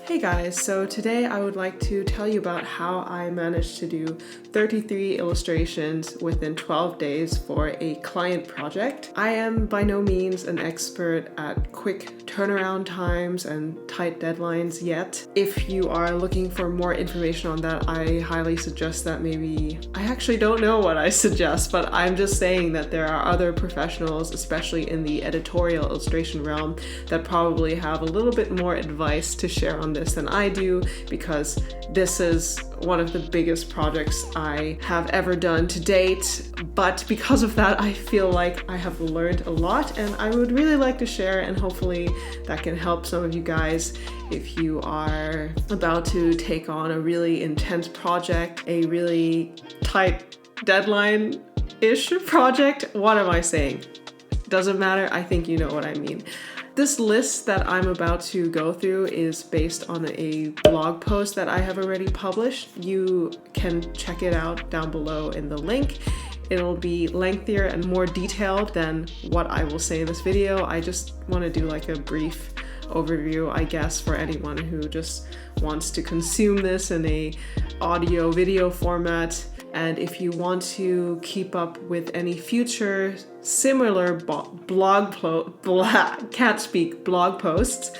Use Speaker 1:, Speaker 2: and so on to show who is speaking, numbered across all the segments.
Speaker 1: Hey guys, so today I would like to tell you about how I managed to do 33 illustrations within 12 days for a client project. I am by no means an expert at quick turnaround times and tight deadlines yet. If you are looking for more information on that, I highly suggest that I actually don't know what I suggest, but I'm just saying that there are other professionals, especially in the editorial illustration realm, that probably have a little bit more advice to share on this than I do, because this is one of the biggest projects I have ever done to date. But because of that, I feel like I have learned a lot, and I would really like to share, and hopefully that can help some of you guys if you are about to take on a really intense project, a really tight deadline-ish project. What am I saying? Doesn't matter, I think you know what I mean. This list that I'm about to go through is based on a blog post that I have already published. You can check it out down below in the link. It'll be lengthier and more detailed than what I will say in this video. I just want to do like a brief overview, I guess, for anyone who just wants to consume this in a audio video format. And if you want to keep up with any future similar blog posts,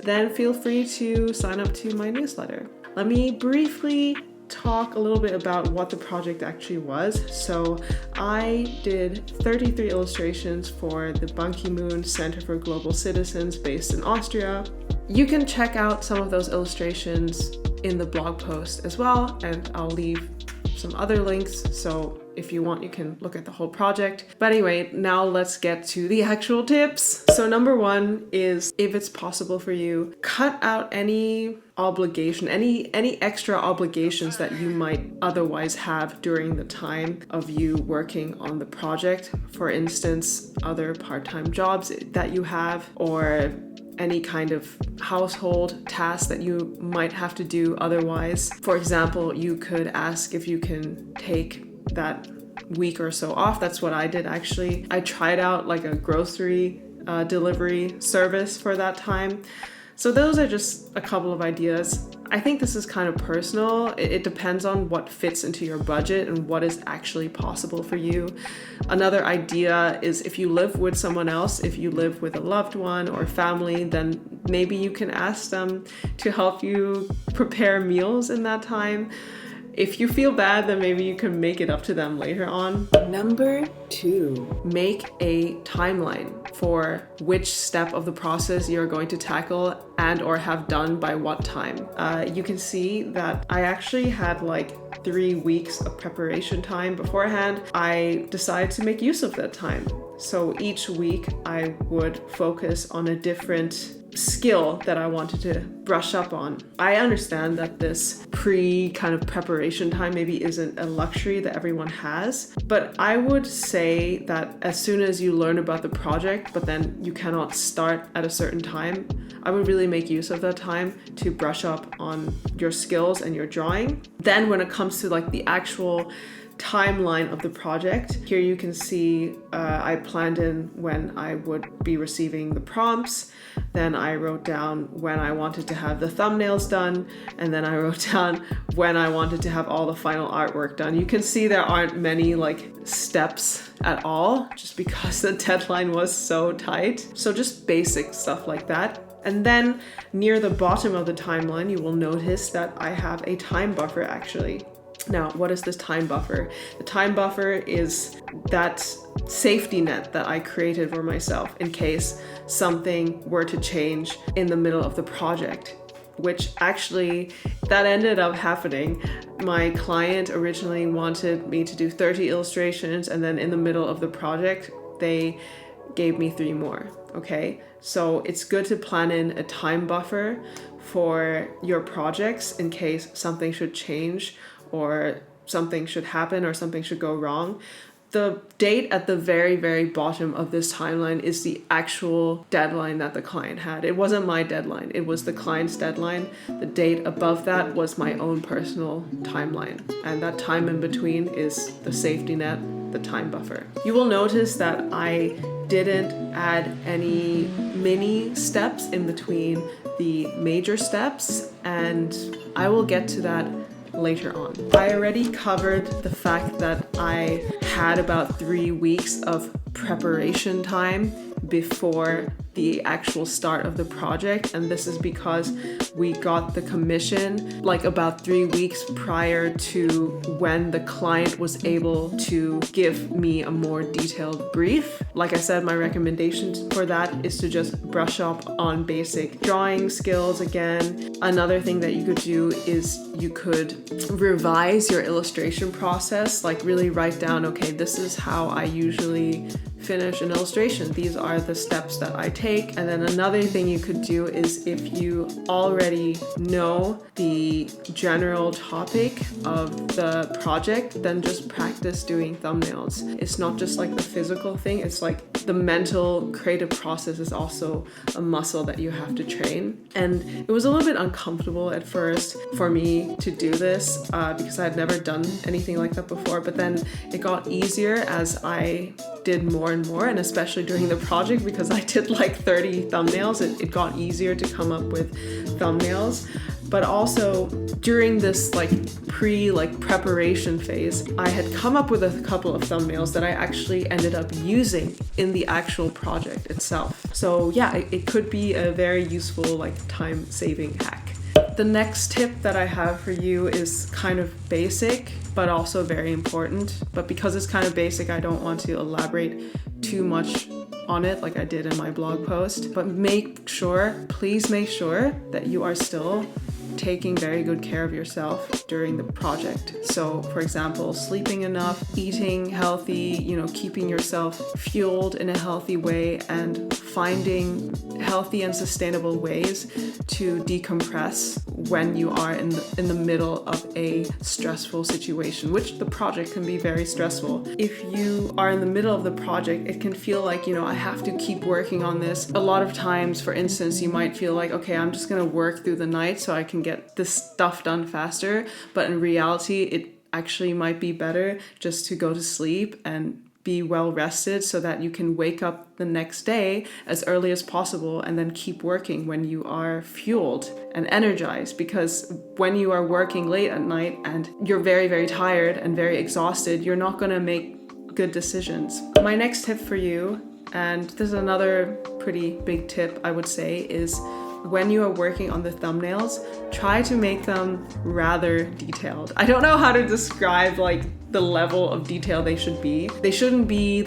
Speaker 1: then feel free to sign up to my newsletter. Let me briefly talk a little bit about what the project actually was. So I did 33 illustrations for the Ban Ki-moon Center for Global Citizens based in Austria. You can check out some of those illustrations in the blog post as well, and I'll leave some other links, so if you want you can look at the whole project. But anyway, now let's get to the actual tips. So number one is, if it's possible for you, cut out any obligation, any extra obligations that you might otherwise have during the time of you working on the project. For instance, other part-time jobs that you have, or any kind of household task that you might have to do otherwise. For example, you could ask if you can take that week or so off. That's what I did actually. I tried out like a grocery delivery service for that time. So those are just a couple of ideas. I think this is kind of personal. It depends on what fits into your budget and what is actually possible for you. Another idea is, if you live with someone else, if you live with a loved one or family, then maybe you can ask them to help you prepare meals in that time. If you feel bad, then maybe you can make it up to them later on. Number two, make a timeline for which step of the process you're going to tackle and or have done by what time. You can see that I actually had like 3 weeks of preparation time beforehand. I decided to make use of that time. So each week I would focus on a different skill that I wanted to brush up on. I understand that this kind of preparation time maybe isn't a luxury that everyone has, but I would say that as soon as you learn about the project, but then you cannot start at a certain time, I would really make use of that time to brush up on your skills and your drawing. Then when it comes to like the actual timeline of the project, here you can see I planned in when I would be receiving the prompts. Then I wrote down when I wanted to have the thumbnails done, and then I wrote down when I wanted to have all the final artwork done. You can see there aren't many like steps at all, just because the deadline was so tight. So just basic stuff like that. And then near the bottom of the timeline, you will notice that I have a time buffer actually. Now, what is this time buffer? The time buffer is that safety net that I created for myself in case something were to change in the middle of the project, which actually that ended up happening. My client originally wanted me to do 30 illustrations, and then in the middle of the project, they gave me 3 more, okay? So it's good to plan in a time buffer for your projects in case something should change, or something should happen, or something should go wrong. The date at the very, very bottom of this timeline is the actual deadline that the client had. It wasn't my deadline, it was the client's deadline. The date above that was my own personal timeline. And that time in between is the safety net, the time buffer. You will notice that I didn't add any mini steps in between the major steps, and I will get to that later on. I already covered the fact that I had about 3 weeks of preparation time before the actual start of the project, and this is because we got the commission like about 3 weeks prior to when the client was able to give me a more detailed brief. Like I said, my recommendation for that is to just brush up on basic drawing skills again. Another thing that you could do is you could revise your illustration process, like really write down, okay, this is how I usually finish an illustration. These are the steps that I take. And then another thing you could do is, if you already know the general topic of the project, then just practice doing thumbnails. It's not just like the physical thing, it's like the mental creative process is also a muscle that you have to train. And it was a little bit uncomfortable at first for me to do this because I had never done anything like that before, but then it got easier as I did more and more, and especially during the project, because I did like 30 thumbnails, it got easier to come up with thumbnails. But also during this preparation phase, I had come up with a couple of thumbnails that I actually ended up using in the actual project itself. So yeah, it could be a very useful time-saving hack. The next tip that I have for you is kind of basic, but also very important. But because it's kind of basic, I don't want to elaborate too much on it like I did in my blog post. But please make sure that you are still taking very good care of yourself during the project. So for example, sleeping enough, eating healthy, keeping yourself fueled in a healthy way, and finding healthy and sustainable ways to decompress when you are in the middle of a stressful situation, which the project can be very stressful. If you are in the middle of the project, it can feel like, I have to keep working on this. A lot of times, for instance, you might feel like, okay, I'm just gonna work through the night so I can get this stuff done faster. But in reality, it actually might be better just to go to sleep and be well rested so that you can wake up the next day as early as possible and then keep working when you are fueled and energized. Because when you are working late at night and you're very, very tired and very exhausted, you're not going to make good decisions. My next tip for you, and this is another pretty big tip I would say, is when you are working on the thumbnails, try to make them rather detailed. I don't know how to describe the level of detail they should be. They shouldn't be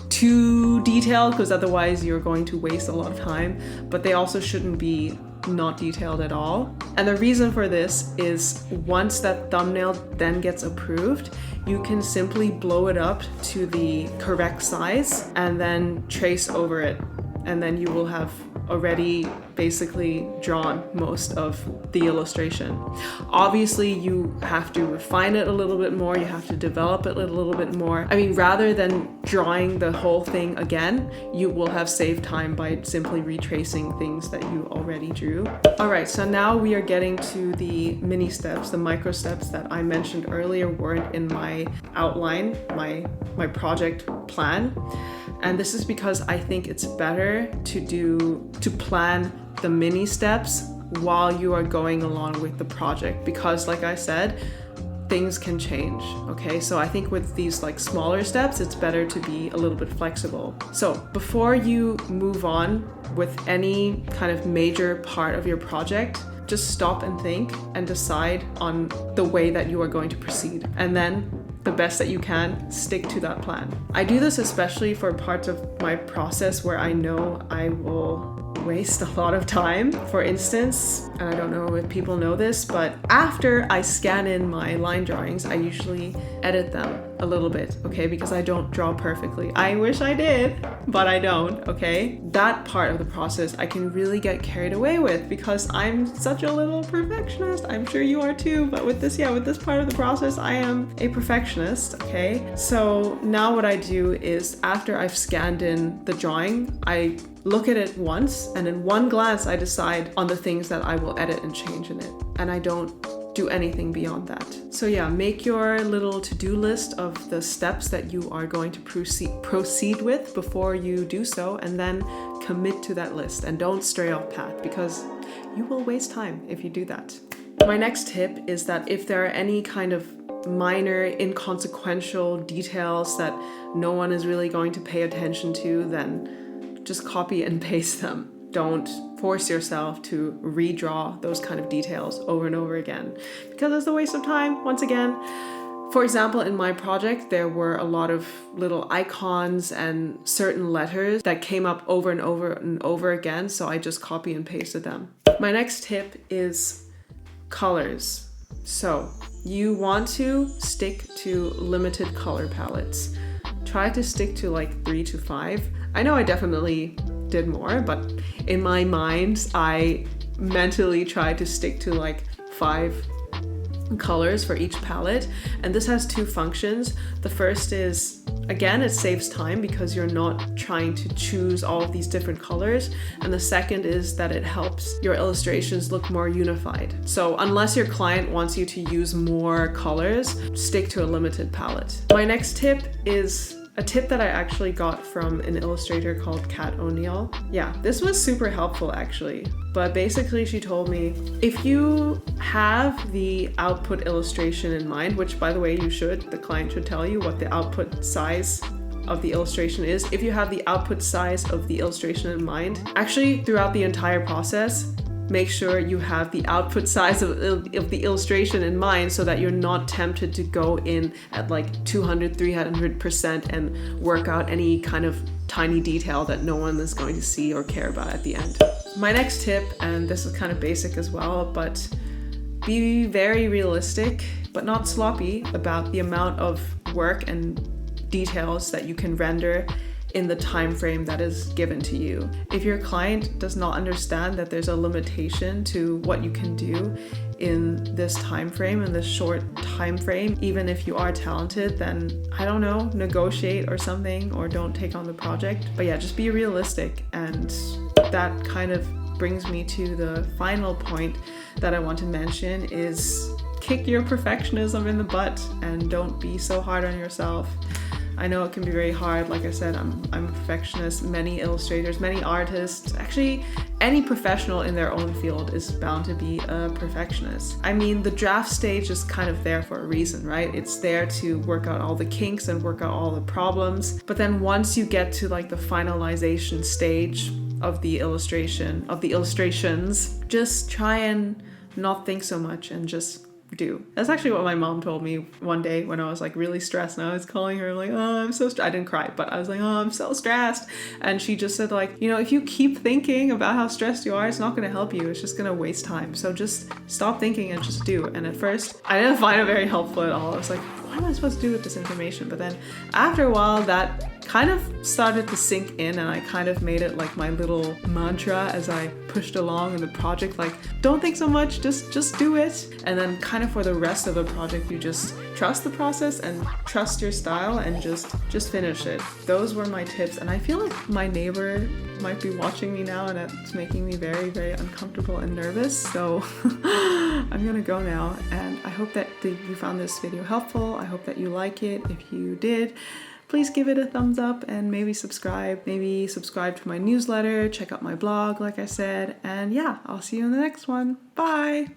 Speaker 1: too detailed, because otherwise you're going to waste a lot of time, but they also shouldn't be not detailed at all. And the reason for this is, once that thumbnail then gets approved, you can simply blow it up to the correct size and then trace over it. And then you will have already basically drawn most of the illustration. Obviously, you have to refine it a little bit more, you have to develop it a little bit more. I mean, rather than drawing the whole thing again, you will have saved time by simply retracing things that you already drew. All right, so now we are getting to the mini steps, the micro steps that I mentioned earlier weren't in my outline, my project plan. And this is because I think it's better to plan the mini steps while you are going along with the project, because like I said, things can change, okay? So I think with these smaller steps, it's better to be a little bit flexible. So before you move on with any kind of major part of your project, just stop and think and decide on the way that you are going to proceed. And then the best that you can, stick to that plan. I do this especially for parts of my process where I know I will waste a lot of time. For instance, and I don't know if people know this, but after I scan in my line drawings, I usually edit them a little bit, okay? Because I don't draw perfectly. I wish I did, but I don't, okay? That part of the process I can really get carried away with because I'm such a little perfectionist. I'm sure you are too, but with this part of the process, I am a perfectionist, okay? So now what I do is, after I've scanned in the drawing, I look at it once, and in one glance I decide on the things that I will edit and change in it. And I don't do anything beyond that. So yeah, make your little to-do list of the steps that you are going to proceed with before you do so, and then commit to that list and don't stray off path, because you will waste time if you do that. My next tip is that if there are any kind of minor inconsequential details that no one is really going to pay attention to, then just copy and paste them. Don't force yourself to redraw those kind of details over and over again, because it's a waste of time once again. For example, in my project, there were a lot of little icons and certain letters that came up over and over and over again, so I just copy and pasted them. My next tip is colors. So you want to stick to limited color palettes. Try to stick to like 3 to 5. I know I definitely did more, but in my mind, I mentally tried to stick to like 5 colors for each palette. And this has 2 functions. The first is, again, it saves time because you're not trying to choose all of these different colors. And the second is that it helps your illustrations look more unified. So unless your client wants you to use more colors, stick to a limited palette. My next tip is a tip that I actually got from an illustrator called Kat O'Neill. Yeah, this was super helpful actually. But basically she told me, if you have the output illustration in mind, which by the way you should, the client should tell you what the output size of the illustration is. If you have the output size of the illustration in mind, actually throughout the entire process, make sure you have the output size of the illustration in mind, so that you're not tempted to go in at like 200, 300% and work out any kind of tiny detail that no one is going to see or care about at the end. My next tip, and this is kind of basic as well, but be very realistic, but not sloppy about the amount of work and details that you can render in the time frame that is given to you. If your client does not understand that there's a limitation to what you can do in this time frame, in this short time frame, even if you are talented, then I don't know, negotiate or something, or don't take on the project. But yeah, just be realistic. And that kind of brings me to the final point that I want to mention is kick your perfectionism in the butt and don't be so hard on yourself. I know it can be very hard. Like I said, I'm a perfectionist. Many illustrators, many artists, actually any professional in their own field is bound to be a perfectionist. I mean, the draft stage is kind of there for a reason, right? It's there to work out all the kinks and work out all the problems. But then once you get to like the finalization stage of the illustration, of the illustrations, just try and not think so much and just do. That's actually what my mom told me one day when I was like really stressed, and I was calling her like, oh, I'm so stressed. I didn't cry, but I was like, oh, I'm so stressed. And she just said like, you know, if you keep thinking about how stressed you are, it's not going to help you. It's just going to waste time. So just stop thinking and just do. And at first I didn't find it very helpful at all. I was like, what am I supposed to do with this information? But then after a while, that kind of started to sink in, and I kind of made it like my little mantra as I pushed along in the project, like, don't think so much, just do it. And then kind of for the rest of the project, you just trust the process and trust your style and just finish it. Those were my tips, and I feel like my neighbor might be watching me now, and it's making me very, very uncomfortable and nervous. So I'm gonna go now, and I hope that you found this video helpful. I hope that you like it. If you did, please give it a thumbs up and maybe subscribe to my newsletter, check out my blog, like I said, and yeah, I'll see you in the next one. Bye!